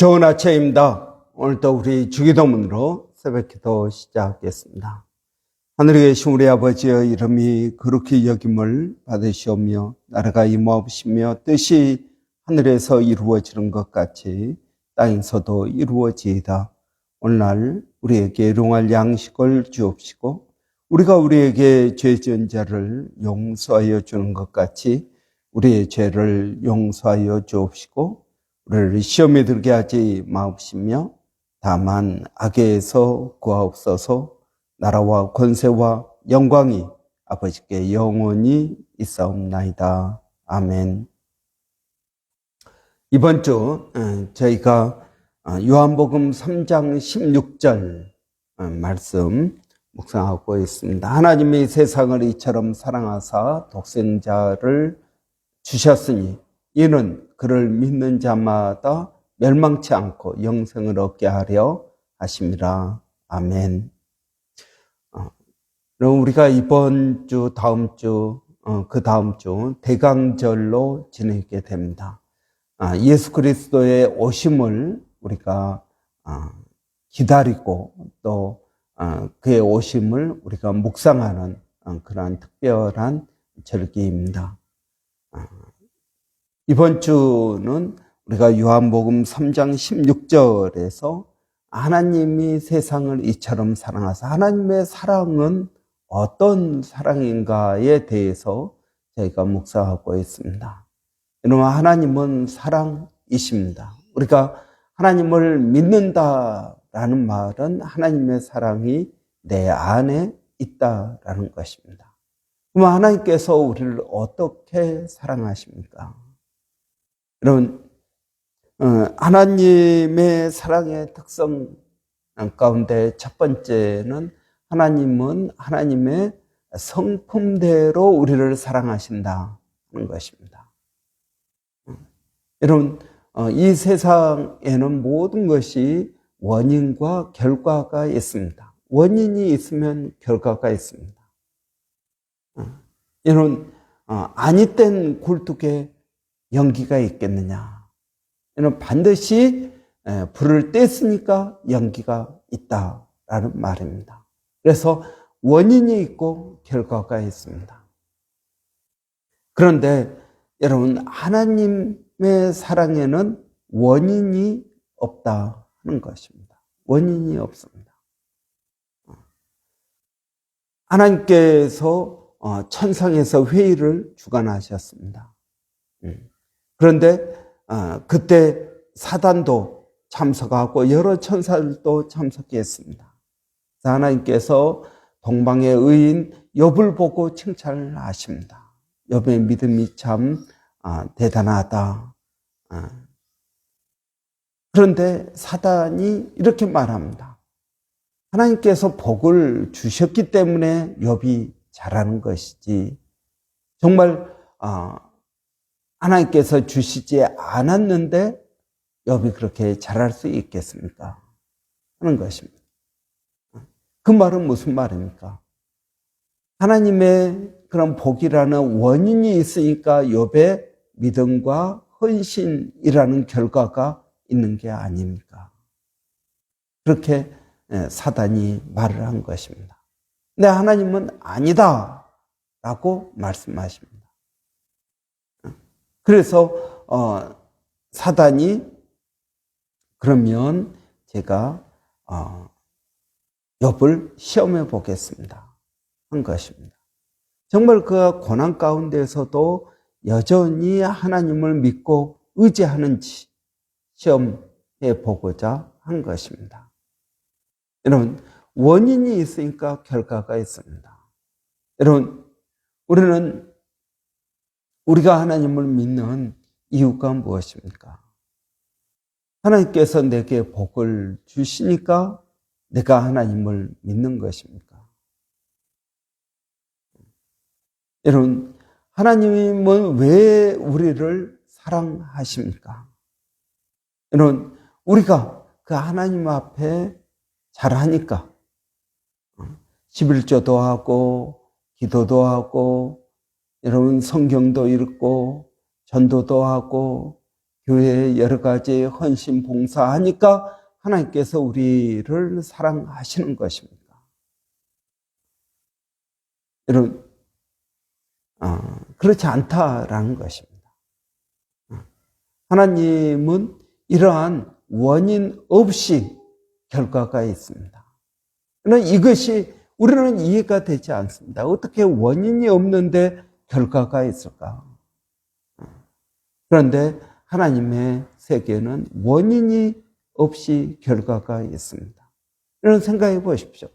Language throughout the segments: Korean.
좋은 아침입니다. 오늘도 우리 주기도문으로 새벽기도 시작하겠습니다. 하늘에 계신 우리 아버지의 이름이 거룩히 여김을 받으시오며 나라가 임하옵시며 뜻이 하늘에서 이루어지는 것 같이 땅에서도 이루어지이다. 오늘날 우리에게 일용할 양식을 주옵시고 우리가 우리에게 죄 지은 자를 용서하여 주는 것 같이 우리의 죄를 용서하여 주옵시고 우리를 시험에 들게 하지 마옵시며 다만 악에서 구하옵소서. 나라와 권세와 영광이 아버지께 영원히 있사옵나이다. 아멘. 이번 주 저희가 요한복음 3장 16절 말씀 묵상하고 있습니다. 하나님이 세상을 이처럼 사랑하사 독생자를 주셨으니 이는 그를 믿는 자마다 멸망치 않고 영생을 얻게 하려 하심이라. 아멘. 그럼 우리가 이번 주, 다음 주, 그 다음 주 대강절로 지내게 됩니다. 예수 그리스도의 오심을 우리가 기다리고 또 그의 오심을 우리가 묵상하는 그러한 특별한 절기입니다. 이번 주는 우리가 요한복음 3장 16절에서 하나님이 세상을 이처럼 사랑하사, 하나님의 사랑은 어떤 사랑인가에 대해서 저희가 묵상하고 있습니다. 여러분, 하나님은 사랑이십니다. 우리가 하나님을 믿는다라는 말은 하나님의 사랑이 내 안에 있다라는 것입니다. 그럼 하나님께서 우리를 어떻게 사랑하십니까? 여러분, 하나님의 사랑의 특성 가운데 첫 번째는 하나님은 하나님의 성품대로 우리를 사랑하신다는 것입니다. 여러분, 이 세상에는 모든 것이 원인과 결과가 있습니다. 원인이 있으면 결과가 있습니다. 여러분, 아니 땐 굴뚝에 연기가 있겠느냐? 이는 반드시 불을 뗐으니까 연기가 있다라는 말입니다. 그래서 원인이 있고 결과가 있습니다. 그런데 여러분, 하나님의 사랑에는 원인이 없다는 것입니다. 원인이 없습니다. 하나님께서 천상에서 회의를 주관하셨습니다. 그런데 그때 사단도 참석하고 여러 천사들도 참석했습니다. 하나님께서 동방의 의인 욥을 보고 칭찬을 하십니다. 욥의 믿음이 참 대단하다. 그런데 사단이 이렇게 말합니다. 하나님께서 복을 주셨기 때문에 욥이 잘하는 것이지 정말 하나님께서 주시지 않았는데 욥이 그렇게 잘할 수 있겠습니까? 하는 것입니다. 그 말은 무슨 말입니까? 하나님의 그런 복이라는 원인이 있으니까 욥의 믿음과 헌신이라는 결과가 있는 게 아닙니까? 그렇게 사단이 말을 한 것입니다. 근데 하나님은 아니다 라고 말씀하십니다. 그래서 사단이 그러면 제가 욥을 시험해 보겠습니다 한 것입니다. 정말 그 고난 가운데서도 여전히 하나님을 믿고 의지하는지 시험해 보고자 한 것입니다. 여러분, 원인이 있으니까 결과가 있습니다. 여러분, 우리가 하나님을 믿는 이유가 무엇입니까? 하나님께서 내게 복을 주시니까 내가 하나님을 믿는 것입니까? 여러분, 하나님은 왜 우리를 사랑하십니까? 여러분, 우리가 그 하나님 앞에 잘하니까 11조도 하고 기도도 하고 여러분 성경도 읽고 전도도 하고 교회에 여러 가지 헌신 봉사하니까 하나님께서 우리를 사랑하시는 것입니까? 여러분, 그렇지 않다라는 것입니다. 하나님은 이러한 원인 없이 결과가 있습니다. 그러나 이것이 우리는 이해가 되지 않습니다. 어떻게 원인이 없는데 결과가 있을까? 그런데 하나님의 세계는 원인이 없이 결과가 있습니다. 이런 생각해 보십시오.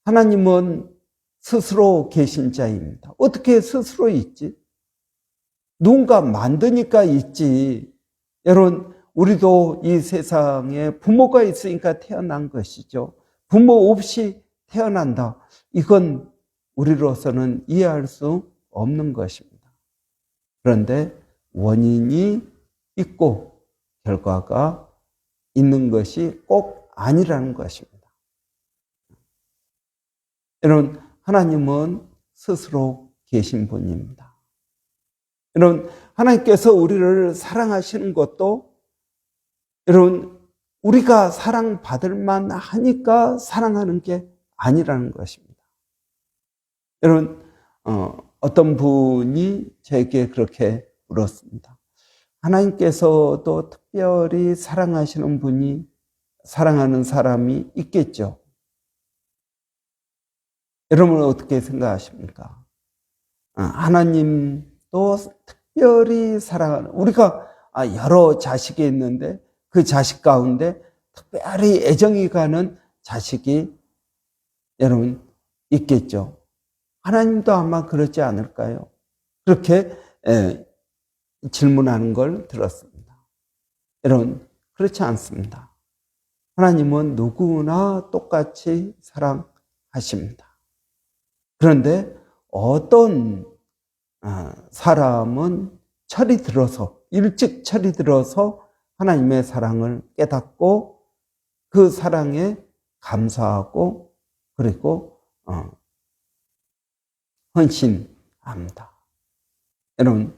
하나님은 스스로 계신 자입니다. 어떻게 스스로 있지? 누군가 만드니까 있지. 여러분, 우리도 이 세상에 부모가 있으니까 태어난 것이죠. 부모 없이 태어난다. 이건 우리로서는 이해할 수 없는 것입니다. 그런데 원인이 있고 결과가 있는 것이 꼭 아니라는 것입니다. 여러분, 하나님은 스스로 계신 분입니다. 여러분, 하나님께서 우리를 사랑하시는 것도 여러분, 우리가 사랑받을 만하니까 사랑하는 게 아니라는 것입니다. 여러분, 어떤 분이 저에게 그렇게 물었습니다. 하나님께서도 특별히 사랑하시는 분이, 사랑하는 사람이 있겠죠. 여러분은 어떻게 생각하십니까? 하나님도 특별히 사랑하는, 우리가 여러 자식이 있는데 그 자식 가운데 특별히 애정이 가는 자식이 여러분 있겠죠. 하나님도 아마 그렇지 않을까요? 그렇게 질문하는 걸 들었습니다. 여러분, 그렇지 않습니다. 하나님은 누구나 똑같이 사랑하십니다. 그런데 어떤 사람은 철이 들어서, 일찍 철이 들어서 하나님의 사랑을 깨닫고 그 사랑에 감사하고 그리고 헌신합니다. 여러분,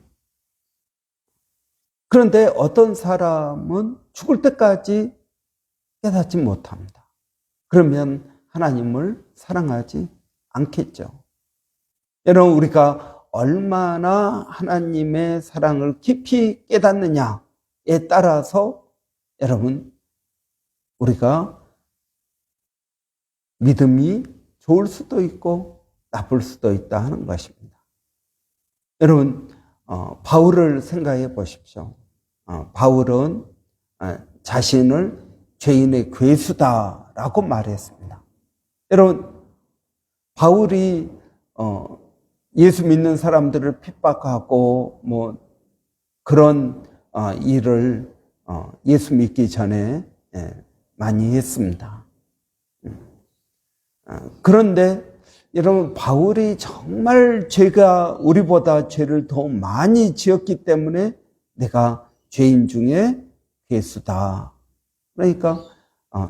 그런데 어떤 사람은 죽을 때까지 깨닫지 못합니다. 그러면 하나님을 사랑하지 않겠죠. 여러분, 우리가 얼마나 하나님의 사랑을 깊이 깨닫느냐에 따라서 여러분, 우리가 믿음이 좋을 수도 있고 나쁠 수도 있다 하는 것입니다. 여러분, 바울을 생각해 보십시오. 바울은 자신을 죄인의 괴수다라고 말했습니다. 여러분, 바울이 예수 믿는 사람들을 핍박하고 뭐 그런 일을 예수 믿기 전에 많이 했습니다. 그런데 여러분, 바울이 정말 죄가 우리보다 죄를 더 많이 지었기 때문에 내가 죄인 중에 괴수다. 그러니까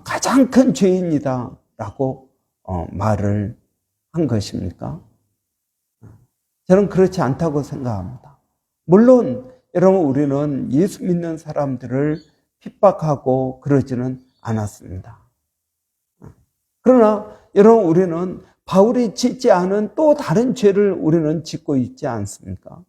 가장 큰 죄인이다 라고 말을 한 것입니까? 저는 그렇지 않다고 생각합니다. 물론 여러분, 우리는 예수 믿는 사람들을 핍박하고 그러지는 않았습니다. 그러나 여러분, 우리는 바울이 짓지 않은 또 다른 죄를 우리는 짓고 있지 않습니까?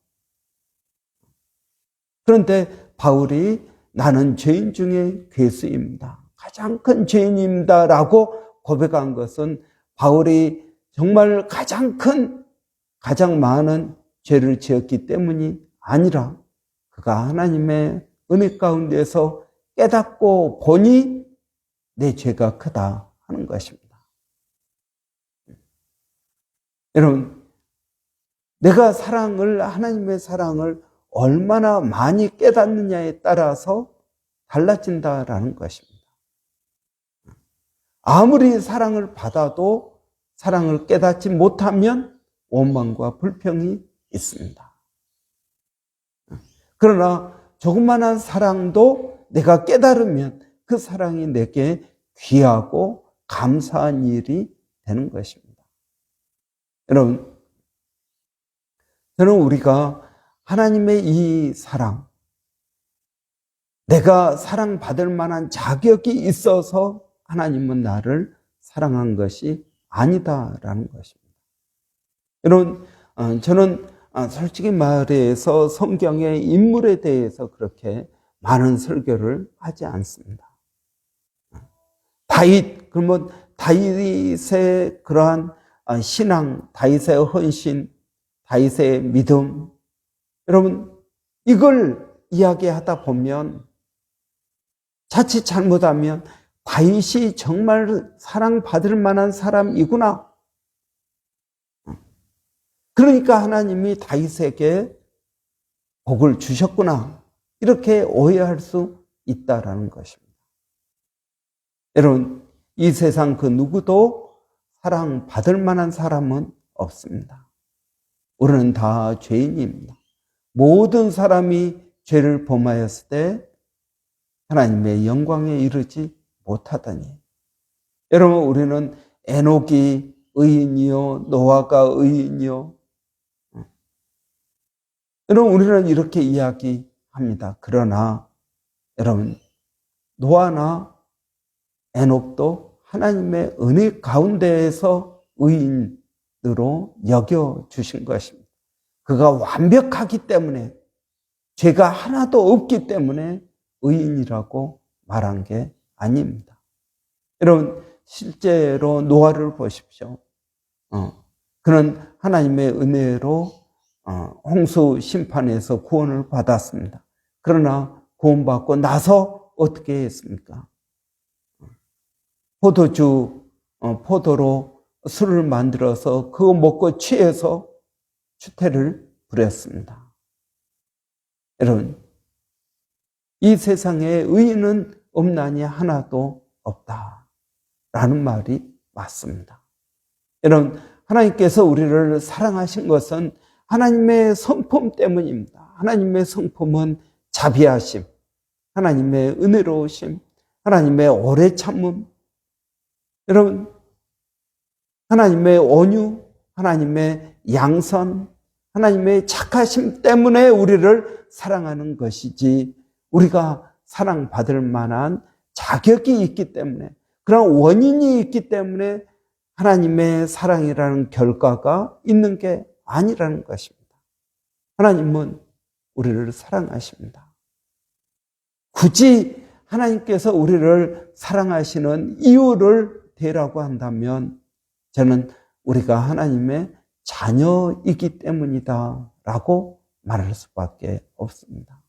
그런데 바울이 나는 죄인 중에 괴수입니다. 가장 큰 죄인입니다 라고 고백한 것은 바울이 정말 가장 많은 죄를 지었기 때문이 아니라 그가 하나님의 은혜 가운데서 깨닫고 보니 내 죄가 크다 하는 것입니다. 여러분, 내가 하나님의 사랑을 얼마나 많이 깨닫느냐에 따라서 달라진다라는 것입니다. 아무리 사랑을 받아도 사랑을 깨닫지 못하면 원망과 불평이 있습니다. 그러나 조그마한 사랑도 내가 깨달으면 그 사랑이 내게 귀하고 감사한 일이 되는 것입니다. 여러분, 저는 우리가 하나님의 이 사랑, 내가 사랑받을 만한 자격이 있어서 하나님은 나를 사랑한 것이 아니다라는 것입니다. 여러분, 저는 솔직히 말해서 성경의 인물에 대해서 그렇게 많은 설교를 하지 않습니다. 그러면 다윗의 그러한 신앙, 다윗의 헌신, 다윗의 믿음, 여러분, 이걸 이야기하다 보면 자칫 잘못하면 다윗이 정말 사랑받을 만한 사람이구나. 그러니까 하나님이 다윗에게 복을 주셨구나. 이렇게 오해할 수 있다라는 것입니다. 여러분, 이 세상 그 누구도 사랑받을 만한 사람은 없습니다. 우리는 다 죄인입니다. 모든 사람이 죄를 범하였을 때 하나님의 영광에 이르지 못하다니. 여러분, 우리는 에녹이 의인이요, 노아가 의인이요. 여러분, 우리는 이렇게 이야기합니다. 그러나 여러분, 노아나 에녹도 하나님의 은혜 가운데에서 의인으로 여겨주신 것입니다. 그가 완벽하기 때문에, 죄가 하나도 없기 때문에 의인이라고 말한 게 아닙니다. 여러분, 실제로 노아를 보십시오. 그는 하나님의 은혜로 홍수 심판에서 구원을 받았습니다. 그러나 구원받고 나서 어떻게 했습니까? 포도로 술을 만들어서 그거 먹고 취해서 추태를 부렸습니다. 여러분, 이 세상에 의인은 없나니 하나도 없다라는 말이 맞습니다. 여러분, 하나님께서 우리를 사랑하신 것은 하나님의 성품 때문입니다. 하나님의 성품은 자비하심, 하나님의 은혜로우심, 하나님의 오래 참음, 여러분, 하나님의 온유, 하나님의 양선, 하나님의 착하심 때문에 우리를 사랑하는 것이지, 우리가 사랑받을 만한 자격이 있기 때문에, 그런 원인이 있기 때문에 하나님의 사랑이라는 결과가 있는 게 아니라는 것입니다. 하나님은 우리를 사랑하십니다. 굳이 하나님께서 우리를 사랑하시는 이유를 대라고 한다면 저는 우리가 하나님의 자녀이기 때문이다 라고 말할 수밖에 없습니다.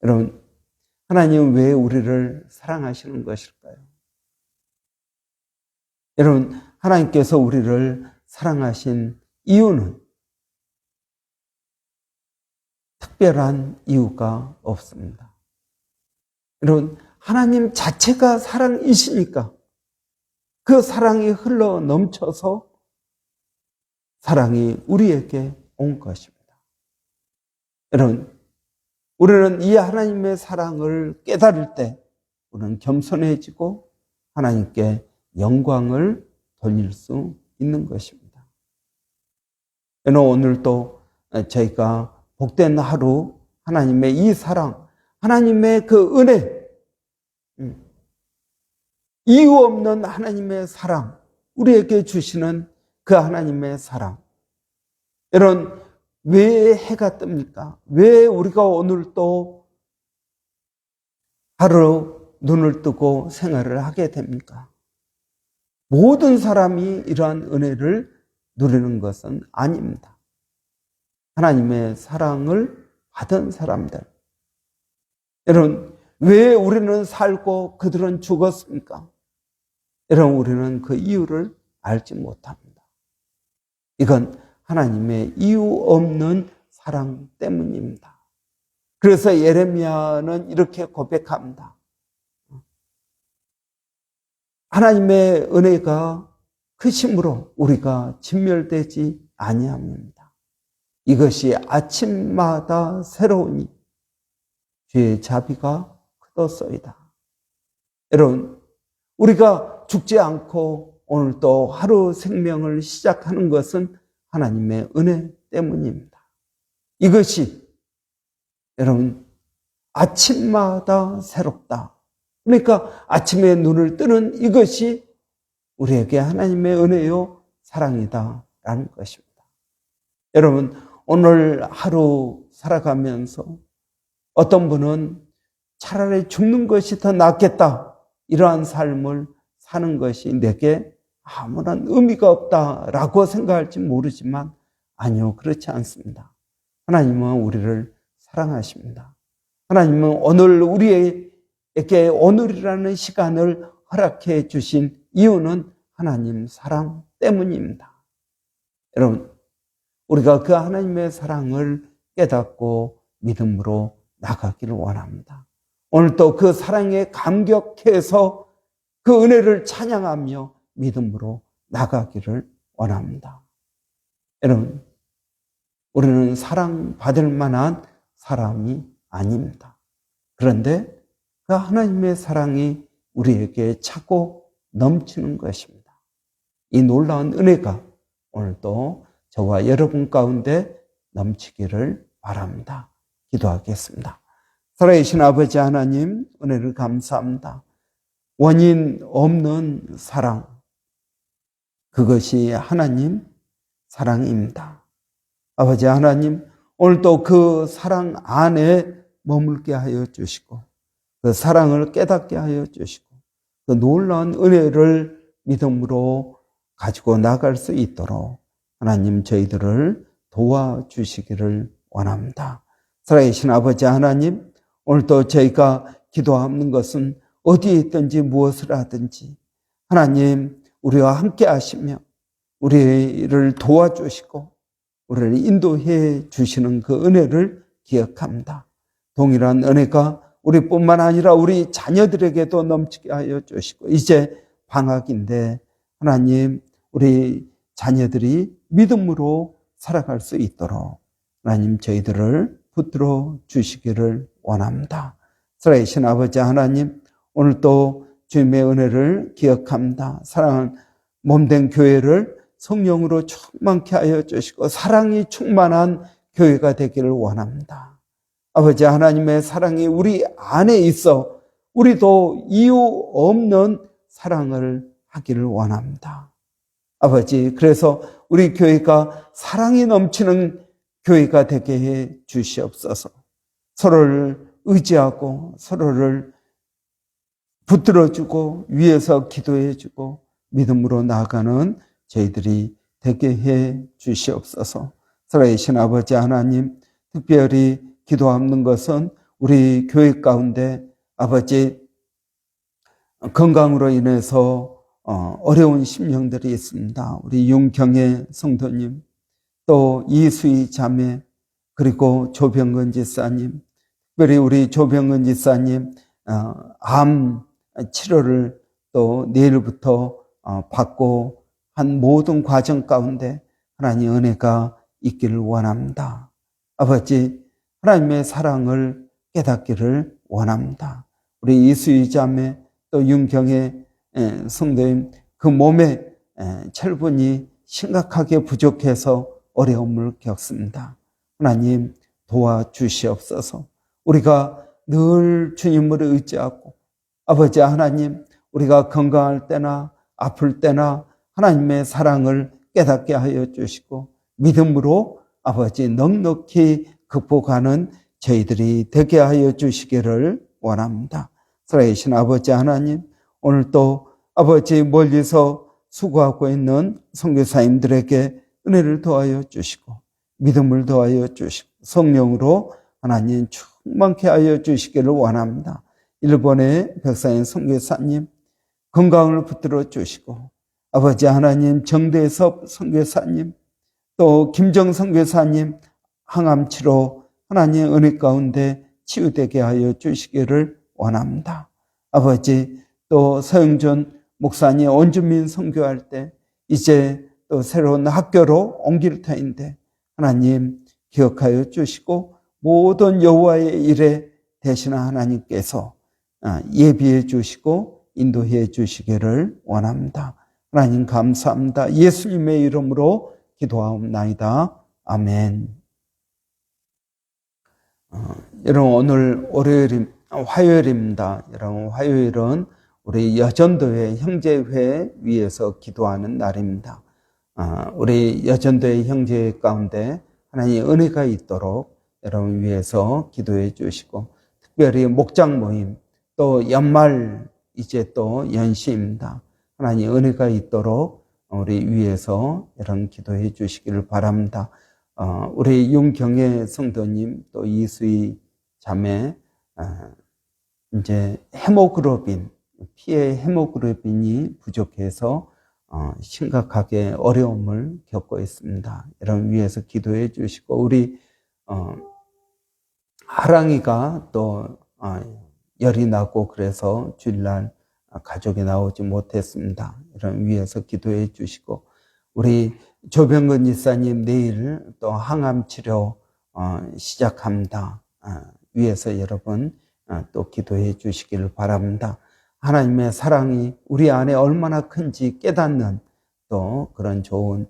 여러분, 하나님은 왜 우리를 사랑하시는 것일까요? 여러분, 하나님께서 우리를 사랑하신 이유는 특별한 이유가 없습니다. 여러분, 하나님 자체가 사랑이시니까 그 사랑이 흘러 넘쳐서 사랑이 우리에게 온 것입니다. 여러분, 우리는 이 하나님의 사랑을 깨달을 때 우리는 겸손해지고 하나님께 영광을 돌릴 수 있는 것입니다. 여러분, 오늘도 저희가 복된 하루, 하나님의 이 사랑, 하나님의 그 은혜, 이유 없는 하나님의 사랑, 우리에게 주시는 그 하나님의 사랑. 여러분, 왜 해가 뜹니까? 왜 우리가 오늘 또 하루 눈을 뜨고 생활을 하게 됩니까? 모든 사람이 이러한 은혜를 누리는 것은 아닙니다. 하나님의 사랑을 받은 사람들. 여러분, 왜 우리는 살고 그들은 죽었습니까? 여러분, 우리는 그 이유를 알지 못합니다. 이건 하나님의 이유 없는 사랑 때문입니다. 그래서 예레미야는 이렇게 고백합니다. 하나님의 은혜가 크심으로 우리가 진멸되지 아니함입니다. 이것이 아침마다 새로우니 주의 자비가 크도소이다. 여러분, 우리가 죽지 않고 오늘 또 하루 생명을 시작하는 것은 하나님의 은혜 때문입니다. 이것이 여러분 아침마다 새롭다. 그러니까 아침에 눈을 뜨는 이것이 우리에게 하나님의 은혜요 사랑이다라는 것입니다. 여러분, 오늘 하루 살아가면서 어떤 분은 차라리 죽는 것이 더 낫겠다, 이러한 삶을 사는 것이 내게 아무런 의미가 없다라고 생각할지 모르지만 아니요, 그렇지 않습니다. 하나님은 우리를 사랑하십니다. 하나님은 오늘 우리에게 오늘이라는 시간을 허락해 주신 이유는 하나님 사랑 때문입니다. 여러분, 우리가 그 하나님의 사랑을 깨닫고 믿음으로 나가기를 원합니다. 오늘도 그 사랑에 감격해서 그 은혜를 찬양하며 믿음으로 나가기를 원합니다. 여러분, 우리는 사랑받을 만한 사람이 아닙니다. 그런데 그 하나님의 사랑이 우리에게 차고 넘치는 것입니다. 이 놀라운 은혜가 오늘도 저와 여러분 가운데 넘치기를 바랍니다. 기도하겠습니다. 살아계신 아버지 하나님, 은혜를 감사합니다. 원인 없는 사랑, 그것이 하나님 사랑입니다. 아버지 하나님, 오늘도 그 사랑 안에 머물게 하여 주시고 그 사랑을 깨닫게 하여 주시고 그 놀라운 은혜를 믿음으로 가지고 나갈 수 있도록 하나님 저희들을 도와주시기를 원합니다. 살아계신 아버지 하나님, 오늘도 저희가 기도하는 것은 어디에 있든지 무엇을 하든지 하나님 우리와 함께 하시며 우리를 도와주시고 우리를 인도해 주시는 그 은혜를 기억합니다. 동일한 은혜가 우리뿐만 아니라 우리 자녀들에게도 넘치게 하여 주시고 이제 방학인데 하나님 우리 자녀들이 믿음으로 살아갈 수 있도록 하나님 저희들을 붙들어 주시기를 원합니다. 살아계신 아버지 하나님, 오늘도 주님의 은혜를 기억합니다. 사랑하는 몸된 교회를 성령으로 충만케 하여 주시고 사랑이 충만한 교회가 되기를 원합니다. 아버지 하나님의 사랑이 우리 안에 있어 우리도 이유 없는 사랑을 하기를 원합니다. 아버지, 그래서 우리 교회가 사랑이 넘치는 교회가 되게 해 주시옵소서. 서로를 의지하고 서로를 붙들어주고 위에서 기도해주고 믿음으로 나아가는 저희들이 되게 해 주시옵소서. 살아계신 아버지 하나님, 특별히 기도하는 것은 우리 교회 가운데 아버지 건강으로 인해서 어려운 심령들이 있습니다. 우리 윤경의 성도님, 또 이수희 자매, 그리고 조병근 지사님, 특별히 우리 조병근 지사님 암 치료를 또 내일부터 받고 한 모든 과정 가운데 하나님 은혜가 있기를 원합니다. 아버지, 하나님의 사랑을 깨닫기를 원합니다. 우리 이수희 자매 또 윤경의 성도님, 그 몸에 철분이 심각하게 부족해서 어려움을 겪습니다. 하나님 도와주시옵소서. 우리가 늘 주님을 의지하고 아버지 하나님, 우리가 건강할 때나 아플 때나 하나님의 사랑을 깨닫게 하여 주시고 믿음으로 아버지 넉넉히 극복하는 저희들이 되게 하여 주시기를 원합니다. 살아계신 아버지 하나님, 오늘도 아버지 멀리서 수고하고 있는 선교사님들에게 은혜를 더하여 주시고 믿음을 더하여 주시고 성령으로 하나님 충만케 하여 주시기를 원합니다. 일본의 백사인 선교사님 건강을 붙들어 주시고 아버지 하나님 정대섭 선교사님 또 김정 선교사님 항암치료 하나님의 은혜 가운데 치유되게 하여 주시기를 원합니다. 아버지 또 서영준 목사님 원주민 선교할 때 이제 또 새로운 학교로 옮길 터인데 하나님 기억하여 주시고 모든 여호와의 일에 대신한 하나님께서 예비해 주시고 인도해 주시기를 원합니다. 하나님 감사합니다. 예수님의 이름으로 기도하옵나이다. 아멘. 여러분 오늘 화요일입니다. 여러분 화요일은 우리 여전도회 형제회 위에서 기도하는 날입니다. 우리 여전도회 형제 가운데 하나님의 은혜가 있도록 여러분 위해서 기도해 주시고, 특별히 목장 모임, 또 연말 이제 또 연시입니다. 하나님의 은혜가 있도록 우리 위해서 여러분 기도해 주시기를 바랍니다. 우리 윤경애 성도님, 또 이수희 자매, 이제 헤모글로빈, 피의 헤모글로빈이 부족해서 심각하게 어려움을 겪고 있습니다. 여러분 위해서 기도해 주시고, 우리 하랑이가 또 열이 나고 그래서 주일날 가족이 나오지 못했습니다. 여러분 위해서 기도해 주시고, 우리 조병근 이사님 내일 또 항암 치료 시작합니다. 위해서 여러분 또 기도해 주시기를 바랍니다. 하나님의 사랑이 우리 안에 얼마나 큰지 깨닫는 또 그런 좋은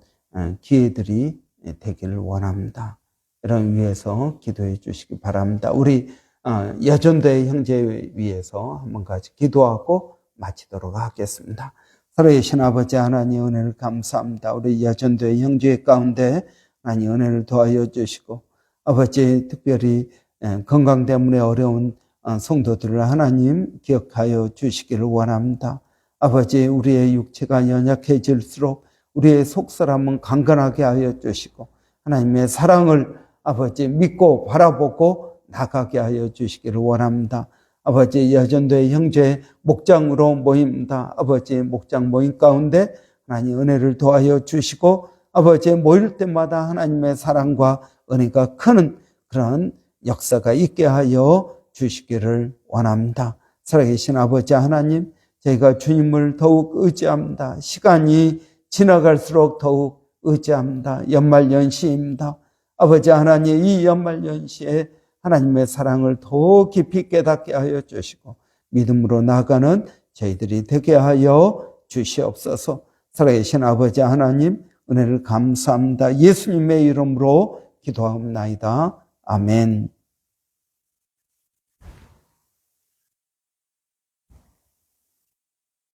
기회들이 되기를 원합니다. 이런 위해서 기도해 주시기 바랍니다. 우리 여전도의 형제 위해서 한번 같이 기도하고 마치도록 하겠습니다. 살아계신 아버지 하나님, 은혜를 감사합니다. 우리 여전도의 형제 가운데 하나님 은혜를 더하여 주시고, 아버지 특별히 건강 때문에 어려운 성도들을 하나님 기억하여 주시기를 원합니다. 아버지, 우리의 육체가 연약해질수록 우리의 속사람은 강건하게 하여 주시고, 하나님의 사랑을 아버지 믿고 바라보고 나가게 하여 주시기를 원합니다. 아버지, 여전도의 형제 목장으로 모입니다. 아버지, 목장 모임 가운데 하나님 은혜를 더하여 주시고, 아버지 모일 때마다 하나님의 사랑과 은혜가 크는 그런 역사가 있게 하여 주시기를 원합니다. 살아계신 아버지 하나님, 저희가 주님을 더욱 의지합니다. 시간이 지나갈수록 더욱 의지합니다. 연말연시입니다. 아버지 하나님, 이 연말연시에 하나님의 사랑을 더 깊이 깨닫게 하여 주시고 믿음으로 나아가는 저희들이 되게 하여 주시옵소서. 살아계신 아버지 하나님, 은혜를 감사합니다. 예수님의 이름으로 기도하옵나이다. 아멘.